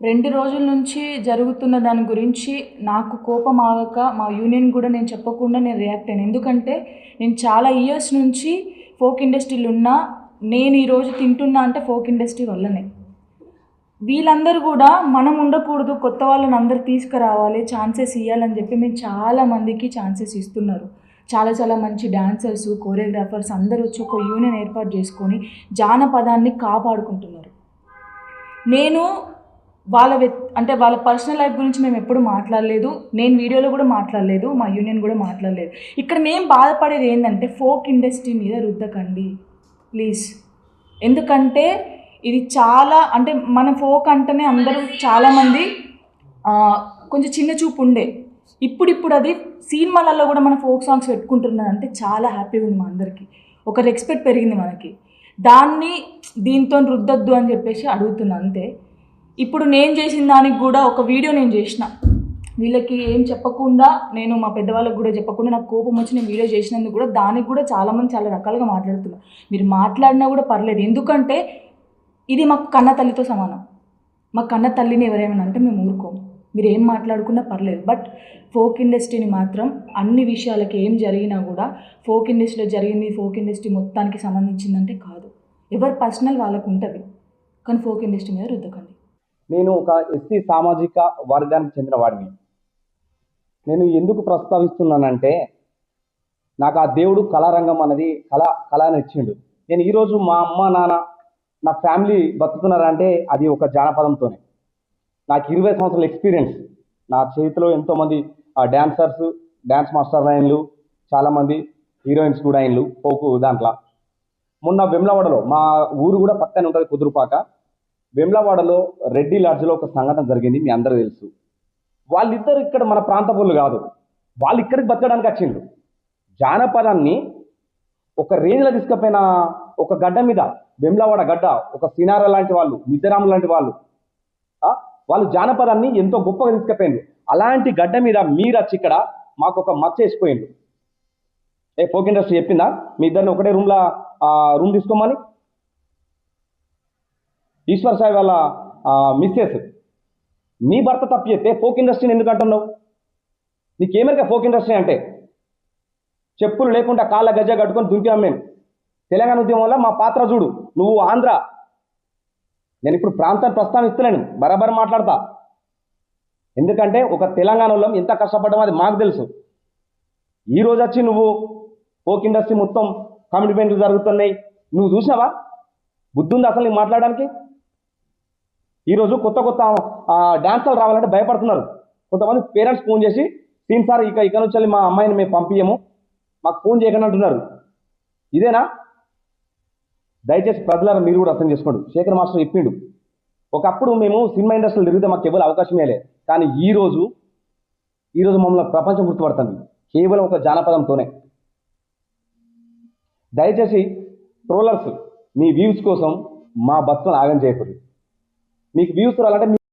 2 రోజుల నుంచి జరుగుతున్న దాని గురించి నాకు కోపం ఆగక మా యూనియన్ కూడా నేను చెప్పకుండా నేను రియాక్ట్ అయ్యాను. ఎందుకంటే నేను చాలా ఇయర్స్ నుంచి ఫోక్ ఇండస్ట్రీలో ఉన్నా. నేను ఈరోజు తింటున్నా అంటే ఫోక్ ఇండస్ట్రీ వల్లనే. వీళ్ళందరూ కూడా మనం ఉండకూడదు, కొత్త వాళ్ళని అందరూ తీసుకురావాలి, ఛాన్సెస్ ఇవ్వాలని చెప్పి మేము చాలామందికి ఛాన్సెస్ ఇస్తున్నారు. చాలా మంచి డాన్సర్స్, కోరియోగ్రాఫర్స్ అందరూ వచ్చి ఒక యూనియన్ ఏర్పాటు చేసుకొని జానపదాన్ని కాపాడుకుంటున్నారు. నేను వాళ్ళ పర్సనల్ లైఫ్ గురించి మేము ఎప్పుడు మాట్లాడలేదు. నేను వీడియోలో కూడా మాట్లాడలేదు, మా యూనియన్ కూడా మాట్లాడలేదు. ఇక్కడ మేము బాధపడేది ఏంటంటే ఫోక్ ఇండస్ట్రీ మీద రుద్దకండి ప్లీజ్. ఎందుకంటే ఇది చాలా అంటే మన ఫోక్ అంటేనే అందరూ చాలామంది కొంచెం చిన్న చూపు ఉండే. ఇప్పుడు అది సినిమాలలో కూడా మన ఫోక్ సాంగ్స్ పెట్టుకుంటున్నారు అంటే చాలా హ్యాపీగా ఉంది మా అందరికీ. ఒక రెస్పెక్ట్ పెరిగింది మనకి. దాన్ని దీంతో రుద్దొద్దు అని చెప్పేసి అడుగుతున్నా అంతే. ఇప్పుడు నేను చేసిన దానికి కూడా ఒక వీడియో నేను చేసిన, వీళ్ళకి ఏం చెప్పకుండా, నేను మా పెద్దవాళ్ళకి కూడా చెప్పకుండా నాకు కోపం వచ్చి నేను వీడియో చేసినందుకు కూడా దానికి కూడా చాలామంది చాలా రకాలుగా మాట్లాడుతున్నారు. మీరు మాట్లాడినా కూడా పర్లేదు, ఎందుకంటే ఇది మాకు కన్న తల్లితో సమానం. మా కన్న తల్లిని ఎవరేమైనా అంటే మేము ఊరుకోము, మీరు ఏం మాట్లాడుకున్నా పర్లేదు. బట్ ఫోక్ ఇండస్ట్రీని మాత్రం అన్ని విషయాలకి ఏం జరిగినా కూడా ఫోక్ ఇండస్ట్రీలో జరిగింది ఫోక్ ఇండస్ట్రీ మొత్తానికి సంబంధించిందంటే కాదు. ఎవరి పర్సనల్ వాళ్ళకు ఉంటుంది, కానీ ఫోక్ ఇండస్ట్రీ మీద రుద్దకండి. నేను ఒక ఎస్సీ సామాజిక వర్గానికి చెందిన వాడిని. నేను ఎందుకు ప్రస్తావిస్తున్నానంటే నాకు ఆ దేవుడు కళారంగం అనేది కళని ఇచ్చిండు. నేను ఈరోజు మా అమ్మ నాన్న నా ఫ్యామిలీ బతుకుతున్నారంటే అది ఒక జానపదంతోనే. నాకు 20 సంవత్సరాల ఎక్స్పీరియన్స్. నా చేతిలో ఎంతోమంది డ్యాన్సర్స్, డ్యాన్స్ మాస్టర్ అయినలు, చాలామంది హీరోయిన్స్ కూడా అయినలు ఫోకు దాంట్లో. మొన్న వెమ్లవాడలో, మా ఊరు కూడా పక్కనే ఉంటుంది కుదురుపాక, వెమ్లవాడలో రెడ్డి లాడ్జ్లో ఒక సంఘటన జరిగింది, మీ అందరూ తెలుసు. వాళ్ళిద్దరు ఇక్కడ మన ప్రాంత పనులు కాదు, వాళ్ళు ఇక్కడికి బతకడానికి వచ్చిండ్రు. జానపదాన్ని ఒక రేంజ్లో తీసుకుపోయిన ఒక గడ్డ మీద, వెమ్లవాడ గడ్డ, ఒక సినార లాంటి వాళ్ళు, మిద్దరాము లాంటి వాళ్ళు జానపదాన్ని ఎంతో గొప్పగా తీసుకుపోయిండ్రు. అలాంటి గడ్డ మీద మీరు వచ్చి ఇక్కడ మాకు ఒక మచ్చ వేసిపోయిండ్రు. ఫోక్ ఇండస్ట్రీ చెప్పిందా మీ ఇద్దరిని ఒకటే రూమ్ తీసుకోమని? ఈశ్వర్ సాయి వాళ్ళ మిస్సెస్ మీ భర్త తప్పు చేస్తే ఫోక్ ఇండస్ట్రీని ఎందుకు అంటున్నావు? నీకేమరిగా ఫోక్ ఇండస్ట్రీ అంటే? చెప్పులు లేకుండా కాళ్ళ గజ్జ కట్టుకొని దుంకాం మేము. తెలంగాణ ఉద్యమంలో మా పాత్ర చూడు. నువ్వు ఆంధ్ర, నేను ఇప్పుడు ప్రాంతాన్ని ప్రస్తావిస్తలేను, బరాబర్ మాట్లాడతా. ఎందుకంటే ఒక తెలంగాణలో ఎంత కష్టపడ్డామో అది మాకు తెలుసు. ఈరోజు వచ్చి నువ్వు ఫోక్ ఇండస్ట్రీ మొత్తం కమిట్మెంట్లు జరుగుతున్నాయి, నువ్వు చూసినావా? బుద్ధి ఉంది అసలు నీకు మాట్లాడడానికి? ఈరోజు కొత్త డాన్సర్లు రావాలంటే భయపడుతున్నారు. కొంతమంది పేరెంట్స్ ఫోన్ చేసి, సీన్ సార్ ఇక నుంచి మా అమ్మాయిని మేము పంపించము, మాకు ఫోన్ చేయకుండా అంటున్నారు. ఇదేనా? దయచేసి ప్రజలారా మీరు కూడా అర్థం చేసుకోండి. శేఖర్ మాస్టర్ చెప్పిండు, ఒకప్పుడు మేము సినిమా ఇండస్ట్రీలో తిరిగితే మాకు ఎవరు అవకాశమే లే, కానీ ఈరోజు మమ్మల్ని ప్రపంచం గుర్తుపడుతుంది కేవలం ఒక జానపదంతోనే. దయచేసి ట్రోలర్స్ మీ వ్యూస్ కోసం మా బతుకును ఆగం చేయకూడదు. మీకు వ్యూస్ రావాలంటే